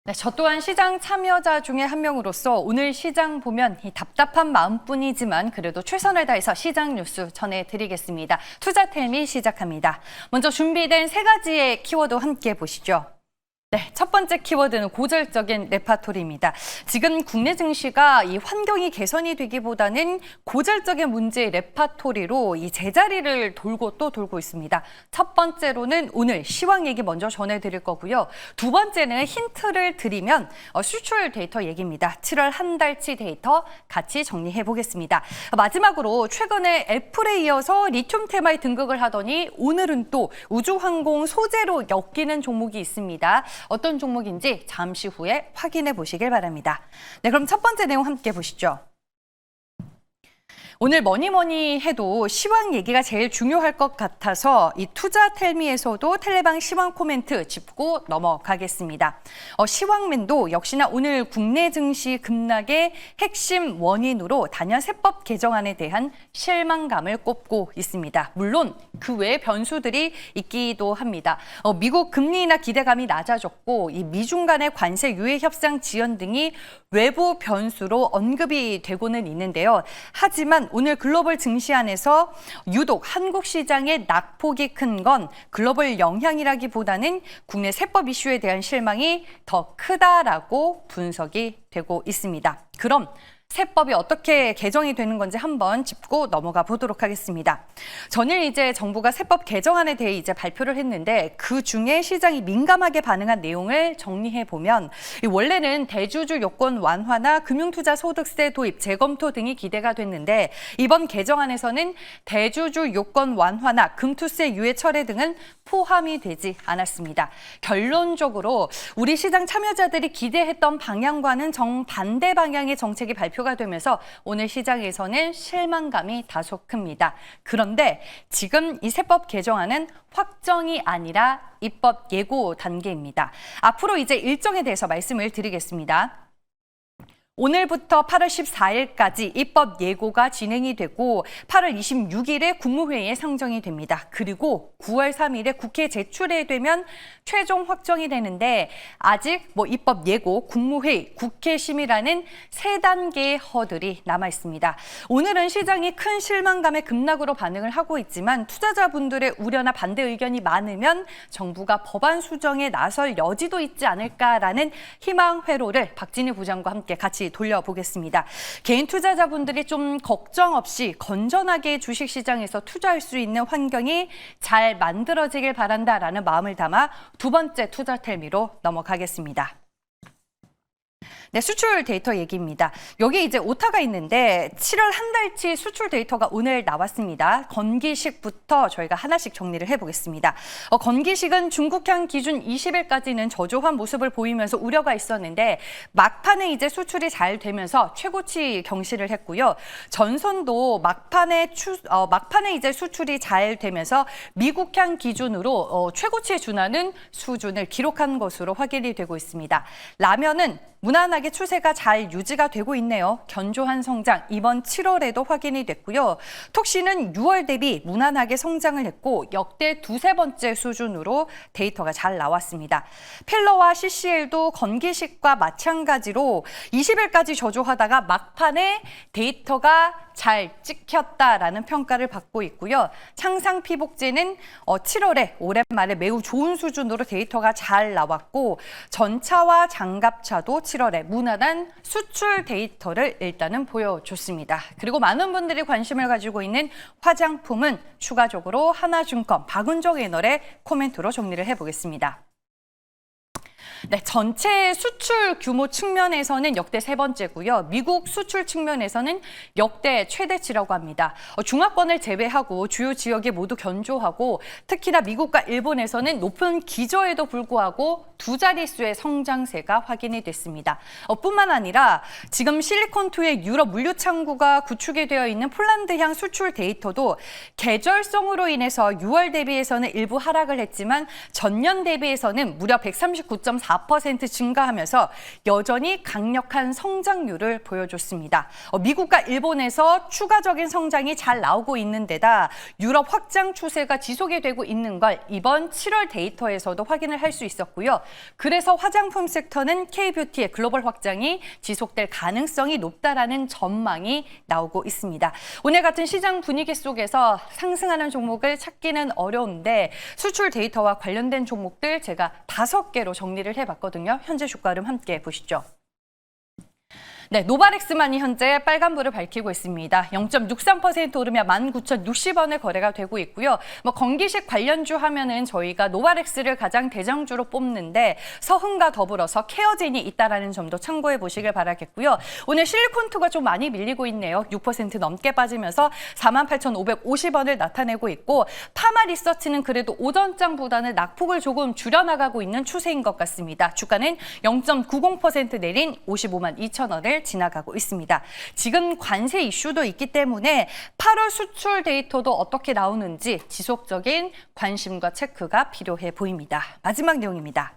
네, 저 또한 시장 참여자 중에 한 명으로서 오늘 시장 보면 답답한 마음뿐이지만 그래도 최선을 다해서 시장 뉴스 전해드리겠습니다. 투자텔미 시작합니다. 먼저 준비된 세 가지의 키워드 함께 보시죠. 네, 첫 번째 키워드는 고질적인 레파토리입니다. 지금 국내 증시가 이 환경이 개선이 되기보다는 고질적인 문제의 레파토리로 이 제자리를 돌고 또 돌고 있습니다. 첫 번째로는 오늘 시황 얘기 먼저 전해드릴 거고요. 두 번째는 힌트를 드리면 수출 데이터 얘기입니다. 7월 한 달치 데이터 같이 정리해 보겠습니다. 마지막으로 최근에 애플에 이어서 리튬 테마에 등극을 하더니 오늘은 또 우주항공 소재로 엮이는 종목이 있습니다. 어떤 종목인지 잠시 후에 확인해 보시길 바랍니다. 네, 그럼 첫 번째 내용 함께 보시죠. 오늘 뭐니 해도 시황 얘기가 제일 중요할 것 같아서 이 투자텔미에서도 텔레방 시황 코멘트 짚고 넘어가겠습니다. 시황맨도 역시나 오늘 국내 증시 급락의 핵심 원인으로 단연 세법 개정안에 대한 실망감을 꼽고 있습니다. 물론 그 외의 변수들이 있기도 합니다. 미국 금리 인하 기대감이 낮아졌고 이 미중 간의 관세 유예 협상 지연 등이 외부 변수로 언급이 되고는 있는데요. 하지만 오늘 글로벌 증시안에서 유독 한국 시장의 낙폭이 큰 건 글로벌 영향이라기보다는 국내 세법 이슈에 대한 실망이 더 크다라고 분석이 되고 있습니다. 그럼 세법이 어떻게 개정이 되는 건지 한번 짚고 넘어가 보도록 하겠습니다. 전일 이제 정부가 세법 개정안에 대해 이제 발표를 했는데 그 중에 시장이 민감하게 반응한 내용을 정리해 보면 원래는 대주주 요건 완화나 금융투자 소득세 도입 재검토 등이 기대가 됐는데 이번 개정안에서는 대주주 요건 완화나 금투세 유예 철회 등은 포함이 되지 않았습니다. 결론적으로 우리 시장 참여자들이 기대했던 방향과는 정반대 방향의 정책이 발표가 되면서 오늘 시장에서는 실망감이 다소 큽니다. 그런데 지금 이 세법 개정안은 확정이 아니라 입법 예고 단계입니다. 앞으로 이제 일정에 대해서 말씀을 드리겠습니다. 오늘부터 8월 14일까지 입법 예고가 진행이 되고 8월 26일에 국무회의에 상정이 됩니다. 그리고 9월 3일에 국회에 제출이 되면 최종 확정이 되는데 아직 입법 예고, 국무회의, 국회 심의라는 세 단계의 허들이 남아 있습니다. 오늘은 시장이 큰 실망감의 급락으로 반응을 하고 있지만 투자자분들의 우려나 반대 의견이 많으면 정부가 법안 수정에 나설 여지도 있지 않을까라는 희망 회로를 박진희 부장과 함께 같이 돌려보겠습니다. 개인 투자자분들이 좀 걱정 없이 건전하게 주식시장에서 투자할 수 있는 환경이 잘 만들어지길 바란다라는 마음을 담아 두 번째 투자텔미로 넘어가겠습니다. 네, 수출 데이터 얘기입니다. 여기 이제 오타가 있는데 7월 한 달치 수출 데이터가 오늘 나왔습니다. 건기식부터 저희가 하나씩 정리를 해보겠습니다. 건기식은 중국향 기준 20일까지는 저조한 모습을 보이면서 우려가 있었는데 막판에 이제 수출이 잘 되면서 최고치 경시를 했고요. 전선도 막판에 이제 수출이 잘 되면서 미국향 기준으로 최고치에 준하는 수준을 기록한 것으로 확인이 되고 있습니다. 라면은 무난하게 추세가 잘 유지가 되고 있네요. 견조한 성장 이번 7월에도 확인이 됐고요. 톡시는 6월 대비 무난하게 성장을 했고 역대 두세 번째 수준으로 데이터가 잘 나왔습니다. 필러와 CCL도 건기식과 마찬가지로 20일까지 저조하다가 막판에 데이터가 잘 찍혔다라는 평가를 받고 있고요. 창상 피복제는 7월에 오랜만에 매우 좋은 수준으로 데이터가 잘 나왔고 전차와 장갑차도 7월에 무난한 수출 데이터를 일단은 보여줬습니다. 그리고 많은 분들이 관심을 가지고 있는 화장품은 추가적으로 하나증권 박은정 애널의 코멘트로 정리를 해보겠습니다. 네, 전체 수출 규모 측면에서는 역대 세 번째고요. 미국 수출 측면에서는 역대 최대치라고 합니다. 중화권을 제외하고 주요 지역이 모두 견조하고 특히나 미국과 일본에서는 높은 기저에도 불구하고 두 자릿수의 성장세가 확인이 됐습니다. 뿐만 아니라 지금 실리콘2의 유럽 물류 창구가 구축이 되어 있는 폴란드향 수출 데이터도 계절성으로 인해서 6월 대비해서는 일부 하락을 했지만 전년 대비해서는 무려 139.4% 4% 증가하면서 여전히 강력한 성장률을 보여줬습니다. 미국과 일본에서 추가적인 성장이 잘 나오고 있는 데다 유럽 확장 추세가 지속이 되고 있는 걸 이번 7월 데이터에서도 확인을 할 수 있었고요. 그래서 화장품 섹터는 K-뷰티의 글로벌 확장이 지속될 가능성이 높다라는 전망이 나오고 있습니다. 오늘 같은 시장 분위기 속에서 상승하는 종목을 찾기는 어려운데 수출 데이터와 관련된 종목들 제가 5개로 정리를 해봤거든요. 현재 주가 흐름 함께 보시죠. 네, 노바렉스만이 현재 빨간불을 밝히고 있습니다. 0.63% 오르며 19,060원에 거래가 되고 있고요. 건기식 관련주 하면은 저희가 노바렉스를 가장 대장주로 뽑는데 서흥과 더불어서 케어진이 있다라는 점도 참고해 보시길 바라겠고요. 오늘 실리콘투가 좀 많이 밀리고 있네요. 6% 넘게 빠지면서 48,550원을 나타내고 있고 파마리서치는 그래도 오전장보다는 낙폭을 조금 줄여나가고 있는 추세인 것 같습니다. 주가는 0.90% 내린 55만 2천원을 지나가고 있습니다. 지금 관세 이슈도 있기 때문에 8월 수출 데이터도 어떻게 나오는지 지속적인 관심과 체크가 필요해 보입니다. 마지막 내용입니다.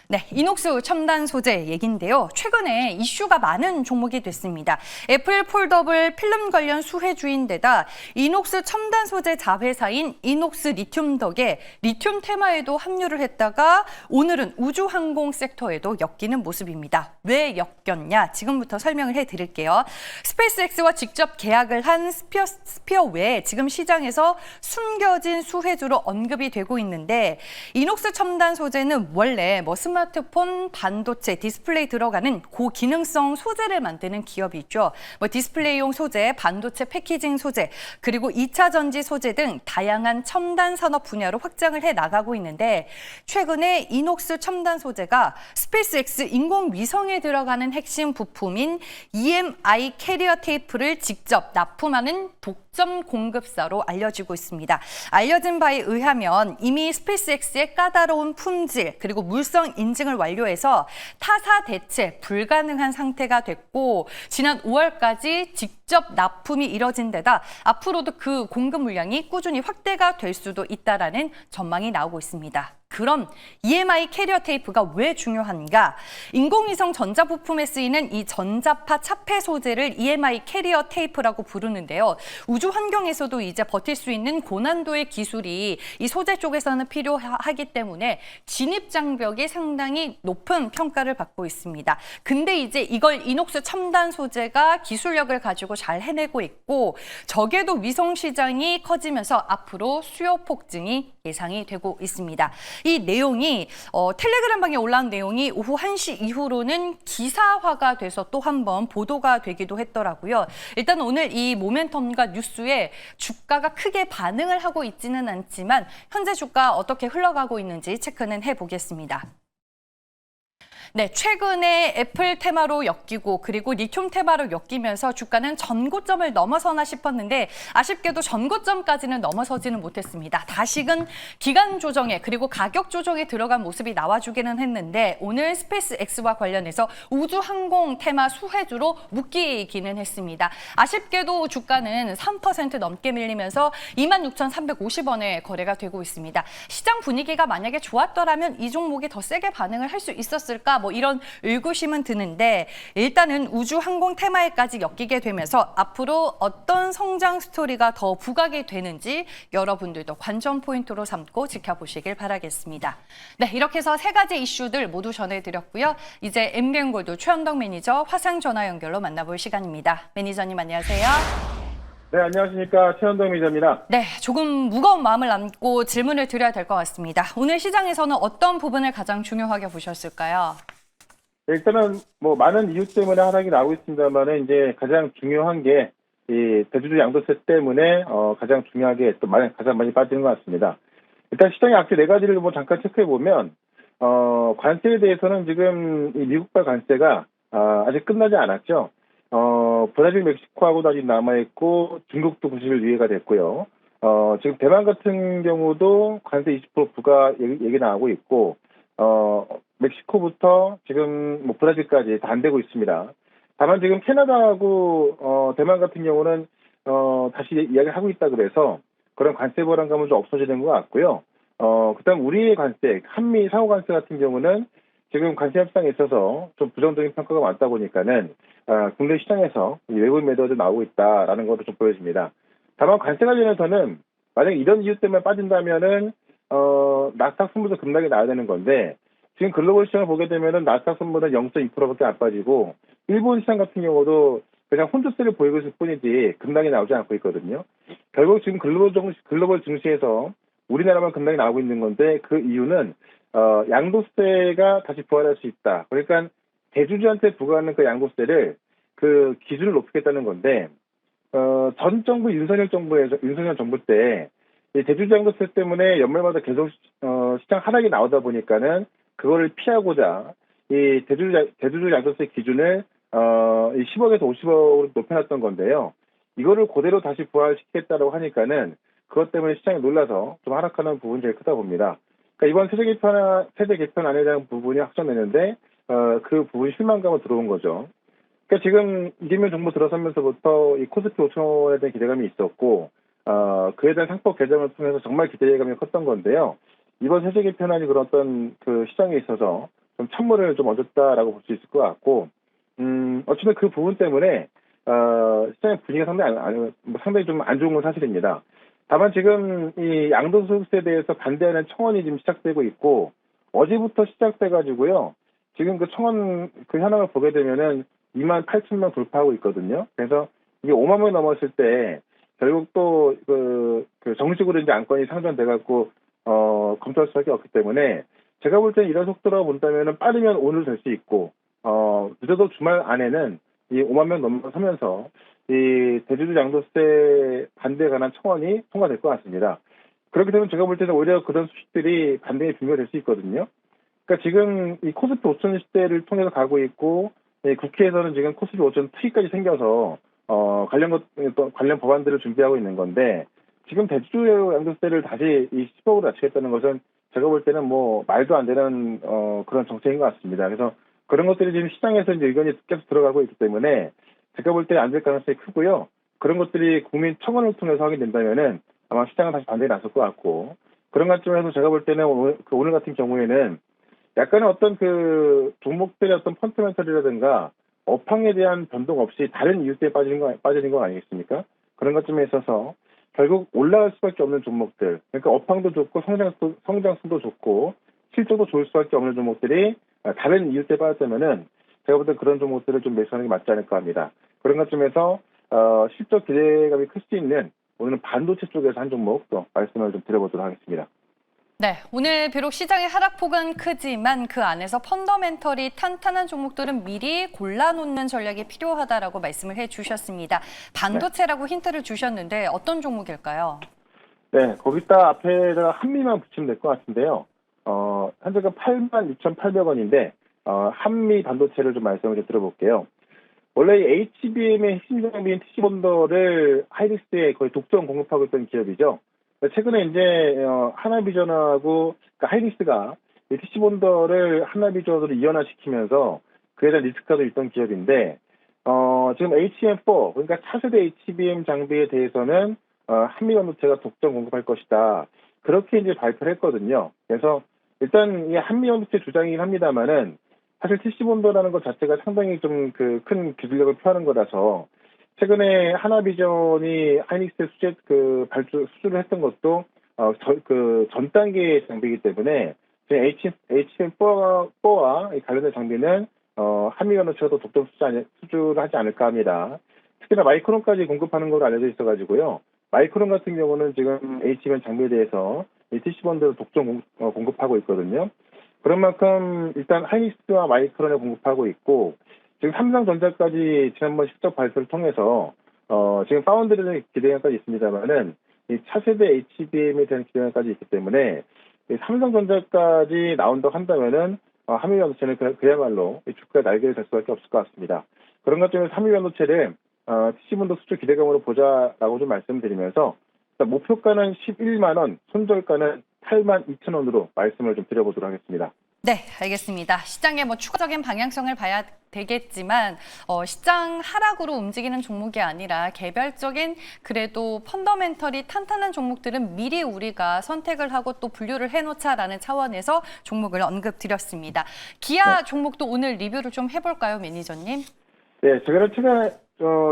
네, 이녹스 첨단 소재 얘기인데요. 최근에 이슈가 많은 종목이 됐습니다. 애플 폴더블 필름 관련 수혜주인데다 이녹스 첨단 소재 자회사인 이녹스 리튬 덕에 리튬 테마에도 합류를 했다가 오늘은 우주항공 섹터에도 엮이는 모습입니다. 왜 엮였냐? 지금부터 설명을 해드릴게요. 스페이스X와 직접 계약을 한 스피어 외에 지금 시장에서 숨겨진 수혜주로 언급이 되고 있는데 이녹스 첨단 소재는 원래 스마트폰, 반도체, 디스플레이 들어가는 고기능성 소재를 만드는 기업이 있죠. 디스플레이용 소재, 반도체 패키징 소재, 그리고 2차 전지 소재 등 다양한 첨단 산업 분야로 확장을 해 나가고 있는데 최근에 이녹스 첨단 소재가 스페이스X 인공위성에 들어가는 핵심 부품인 EMI 캐리어 테이프를 직접 납품하는 독점 공급사로 알려지고 있습니다. 알려진 바에 의하면 이미 스페이스X의 까다로운 품질 그리고 물성 인증을 완료해서 타사 대체 불가능한 상태가 됐고 지난 5월까지 직접 납품이 이뤄진 데다 앞으로도 그 공급 물량이 꾸준히 확대가 될 수도 있다라는 전망이 나오고 있습니다. 그럼 EMI 캐리어 테이프가 왜 중요한가? 인공위성 전자부품에 쓰이는 이 전자파 차폐 소재를 EMI 캐리어 테이프라고 부르는데요. 우주 환경에서도 이제 버틸 수 있는 고난도의 기술이 이 소재 쪽에서는 필요하기 때문에 진입 장벽이 상당히 높은 평가를 받고 있습니다. 근데 이제 이걸 이녹스 첨단 소재가 기술력을 가지고 잘 해내고 있고 적에도 위성 시장이 커지면서 앞으로 수요 폭증이 예상이 되고 있습니다. 이 내용이 텔레그램방에 올라온 내용이 오후 1시 이후로는 기사화가 돼서 또 한 번 보도가 되기도 했더라고요. 일단 오늘 이 모멘텀과 뉴스에 주가가 크게 반응을 하고 있지는 않지만 현재 주가 어떻게 흘러가고 있는지 체크는 해보겠습니다. 네, 최근에 애플 테마로 엮이고 그리고 리튬 테마로 엮이면서 주가는 전고점을 넘어서나 싶었는데 아쉽게도 전고점까지는 넘어서지는 못했습니다. 다시금 기간 조정에 그리고 가격 조정에 들어간 모습이 나와주기는 했는데 오늘 스페이스X와 관련해서 우주항공 테마 수혜주로 묶이기는 했습니다. 아쉽게도 주가는 3% 넘게 밀리면서 26,350원에 거래가 되고 있습니다. 시장 분위기가 만약에 좋았더라면 이 종목이 더 세게 반응을 할 수 있었을까? 이런 의구심은 드는데 일단은 우주항공 테마에까지 엮이게 되면서 앞으로 어떤 성장 스토리가 더 부각이 되는지 여러분들도 관전 포인트로 삼고 지켜보시길 바라겠습니다. 네, 이렇게 해서 3가지 이슈들 모두 전해드렸고요. 이제 엠비엔골드 최현덕 매니저 화상 전화 연결로 만나볼 시간입니다. 매니저님 안녕하세요. 네, 안녕하십니까. 최현덕 매니저입니다. 네, 조금 무거운 마음을 안고 질문을 드려야 될 것 같습니다. 오늘 시장에서는 어떤 부분을 가장 중요하게 보셨을까요? 일단은 많은 이유 때문에 하락이 나오고 있습니다만은 이제 가장 중요한 게 이 대주주 양도세 때문에 가장 중요하게 또 가장 많이 빠지는 것 같습니다. 일단 시장의 악재 4가지를 잠깐 체크해 보면 관세에 대해서는 지금 이 미국발 관세가 아직 끝나지 않았죠. 브라질, 멕시코하고도 아직 남아있고 중국도 90일 유예가 됐고요. 지금 대만 같은 경우도 관세 20% 부과 얘기 나오고 있고 멕시코부터 지금 브라질까지 다 안 되고 있습니다. 다만 지금 캐나다하고 대만 같은 경우는 다시 이야기를 하고 있다 그래서 그런 관세 불안감은 좀 없어지는 것 같고요. 그다음 우리의 관세, 한미 상호 관세 같은 경우는 지금 관세 협상에 있어서 좀 부정적인 평가가 많다 보니까는 국내 시장에서 이 외국인 매도가 좀 나오고 있다라는 것도 좀 보여집니다. 다만 관세 관련해서는 만약 이런 이유 때문에 빠진다면은 나스닥 선물도 급락이 나야 되는 건데 지금 글로벌 시장을 보게 되면은 나스닥 선물은 0.2%밖에 안 빠지고 일본 시장 같은 경우도 그냥 혼조세를 보이고 있을 뿐이지 급락이 나오지 않고 있거든요. 결국 지금 글로벌 증시에서 우리나라만 급락이 나오고 있는 건데 그 이유는 양도세가 다시 부활할 수 있다. 그러니까 대주주한테 부과하는 그 양도세를 그 기준을 높이겠다는 건데 전 정부 윤석열 정부 때 이 대주주 양도세 때문에 연말마다 계속 시장 하락이 나오다 보니까는 그거를 피하고자 이 대주주 양도세 기준을 이 10억에서 50억으로 높여놨던 건데요. 이거를 그대로 다시 부활시키겠다고 하니까는 그것 때문에 시장이 놀라서 좀 하락하는 부분이 제일 크다 봅니다. 그러니까 이번 세제 개편안에 대한 부분이 확정되는데 그 부분이 실망감으로 들어온 거죠. 그러니까 지금 이재명 정부 들어서면서부터 이 코스피 5천원에 대한 기대감이 있었고 그에 대한 상법 개정을 통해서 정말 기대감이 컸던 건데요. 이번 세제 개편안이 그런 어떤 그 시장에 있어서 좀 찬물을 좀 얹었다라고 볼 수 있을 것 같고 어쨌든 그 부분 때문에 시장의 분위기가 상당히 좀 안 좋은 건 사실입니다. 다만 지금 이 양도소득세에 대해서 반대하는 청원이 지금 시작되고 있고 어제부터 시작돼가지고요. 지금 그 청원 그 현황을 보게 되면은 28,000명 돌파하고 있거든요. 그래서 이게 5만 명이 넘었을 때 결국 또 그 정식으로 이제 안건이 상정돼갖고 검토할 수밖에 없기 때문에 제가 볼 때는 이런 속도로 본다면은 빠르면 오늘 될 수 있고 늦어도 주말 안에는 이 5만 명 넘어서면서 이 대주주 양도세 반대에 관한 청원이 통과될 것 같습니다. 그렇게 되면 제가 볼 때는 오히려 그런 수식들이 반등의 빙의가 될 수 있거든요. 그러니까 지금 이 코스피 5천 시대를 통해서 가고 있고 국회에서는 지금 코스피 5천 특위까지 생겨서 관련 법안들을 준비하고 있는 건데 지금 대주주 양도세를 다시 이 10억으로 낮추겠다는 것은 제가 볼 때는 뭐 말도 안 되는 그런 정책인 것 같습니다. 그래서 그런 것들이 지금 시장에서 이제 의견이 계속 들어가고 있기 때문에 제가 볼 때 안 될 가능성이 크고요. 그런 것들이 국민 청원을 통해서 확인된다면은 아마 시장은 다시 반대에 나설 것 같고 그런 관점에서 제가 볼 때는 오늘 같은 경우에는 약간의 어떤 그 종목들의 어떤 펀더멘털이라든가 업황에 대한 변동 없이 다른 이유 때문에 빠지는 거 아니겠습니까? 그런 것점에 있어서 결국 올라갈 수밖에 없는 종목들, 그러니까 업황도 좋고 성장성도 좋고 실적도 좋을 수밖에 없는 종목들이 다른 이유 때문에 빠졌다면은 제가 볼 때 그런 종목들을 좀 매수하는 게 맞지 않을까 합니다. 그런 것점에서 실적 기대감이 클 수 있는 오늘은 반도체 쪽에서 한 종목 또 말씀을 좀 드려보도록 하겠습니다. 네, 오늘 비록 시장의 하락폭은 크지만 그 안에서 펀더멘털이 탄탄한 종목들은 미리 골라놓는 전략이 필요하다라고 말씀을 해주셨습니다. 반도체라고 힌트를 주셨는데 어떤 종목일까요? 네, 거기다 앞에다가 한미만 붙이면 될 것 같은데요. 현재가 86,800원인데 한미 반도체를 좀 말씀을 드려볼게요. 원래 HBM의 핵심 장비인 TC본더를 하이닉스에 거의 독점 공급하고 있던 기업이죠. 최근에 이제 하나비전하고 그러니까 하이닉스가 TC본더를 하나비전으로 이연화시키면서 그에 대한 리스크가 있던 기업인데 지금 HBM4 그러니까 차세대 HBM 장비에 대해서는 한미반도체가 독점 공급할 것이다. 그렇게 이제 발표를 했거든요. 그래서 일단 이 한미반도체 주장이긴 합니다만은 사실 TC본더라는 것 자체가 상당히 좀 그 큰 기술력을 표하는 거라서 최근에 하나비전이 하이닉스에 수주를 했던 것도 전 단계의 장비이기 때문에 HBM4와 관련된 장비는 한미반도체가 더 독점 수주를 하지 않을까 합니다. 특히나 마이크론까지 공급하는 걸로 알려져 있어가지고요. 마이크론 같은 경우는 지금 HBM 장비에 대해서 TC본더로 독점 공급하고 있거든요. 그런 만큼 일단 하이닉스와 마이크론에 공급하고 있고 지금 삼성전자까지 지난번 실적 발표를 통해서 지금 파운드리의 기대감까지 있습니다만은 이 차세대 HBM에 대한 기대감까지 있기 때문에 삼성전자까지 나온다고 한다면은 한미반도체는 그야말로 주가의 날개를 달 수밖에 없을 것 같습니다. 그런 관점에서 한미반도체를 TC본더 수주 기대감으로 보자라고 좀 말씀드리면서 목표가는 11만 원, 손절가는 82,000원으로 말씀을 좀 드려보도록 하겠습니다. 네, 알겠습니다. 시장의 뭐 추가적인 방향성을 봐야 되겠지만 시장 하락으로 움직이는 종목이 아니라 개별적인 그래도 펀더멘털이 탄탄한 종목들은 미리 우리가 선택을 하고 또 분류를 해놓자라는 차원에서 종목을 언급드렸습니다. 기아 종목도 오늘 리뷰를 좀 해볼까요, 매니저님? 네, 제가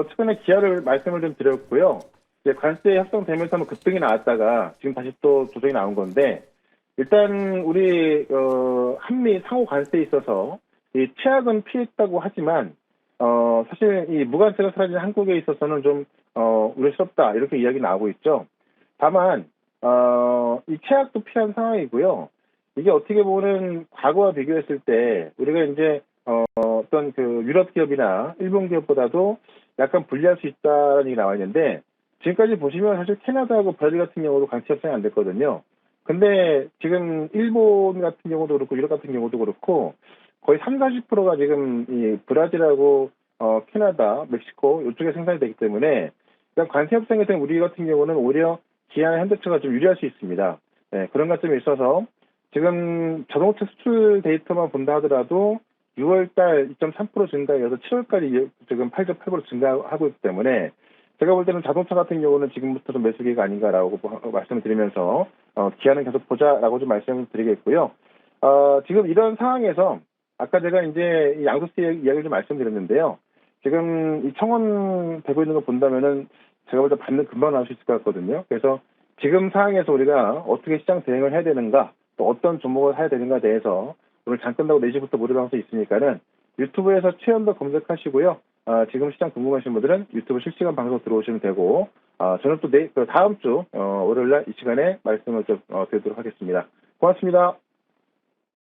최근에 기아를 말씀을 좀 드렸고요. 이제 관세 협상되면서 뭐 급등이 나왔다가 지금 다시 또 조정이 나온 건데, 일단 우리 한미 상호 관세에 있어서 이 최악은 피했다고 하지만 사실 이 무관세가 사라진 한국에 있어서는 좀 우려스럽다 이렇게 이야기 나오고 있죠. 다만 이 최악도 피한 상황이고요. 이게 어떻게 보면 과거와 비교했을 때 우리가 이제 어떤 그 유럽 기업이나 일본 기업보다도 약간 불리할 수 있다는 얘기 나와 있는데, 지금까지 보시면 사실 캐나다하고 브라질 같은 경우도 관세 협상이 안 됐거든요. 근데 지금 일본 같은 경우도 그렇고 유럽 같은 경우도 그렇고 거의 30~40%가 지금 이 브라질하고 캐나다, 멕시코 이쪽에 생산이 되기 때문에 일단 관세 협상에 대한 우리 같은 경우는 오히려 기아나 현대차가 좀 유리할 수 있습니다. 네, 그런 관점에 있어서 지금 자동차 수출 데이터만 본다 하더라도 6월달 2.3% 증가해서 7월까지 지금 8.8% 증가하고 있기 때문에 제가 볼 때는 자동차 같은 경우는 지금부터 좀 매수 기회가 아닌가라고 말씀을 드리면서 기아는 계속 보자라고 좀 말씀을 드리겠고요. 지금 이런 상황에서 아까 제가 이제 이 양도세 이야기를 좀 말씀드렸는데요. 지금 이 청원 되고 있는 거 본다면은 제가 볼 때 반등 금방 나올 수 있을 것 같거든요. 그래서 지금 상황에서 우리가 어떻게 시장 대응을 해야 되는가, 또 어떤 종목을 해야 되는가에 대해서 오늘 장 끝나고 4시부터 무료 방송 있으니까는 유튜브에서 최연도 검색하시고요. 지금 시장 궁금하신 분들은 유튜브 실시간 방송 들어오시면 되고, 저는 또 다음 주 월요일 날 이 시간에 말씀을 좀 드리도록 하겠습니다. 고맙습니다.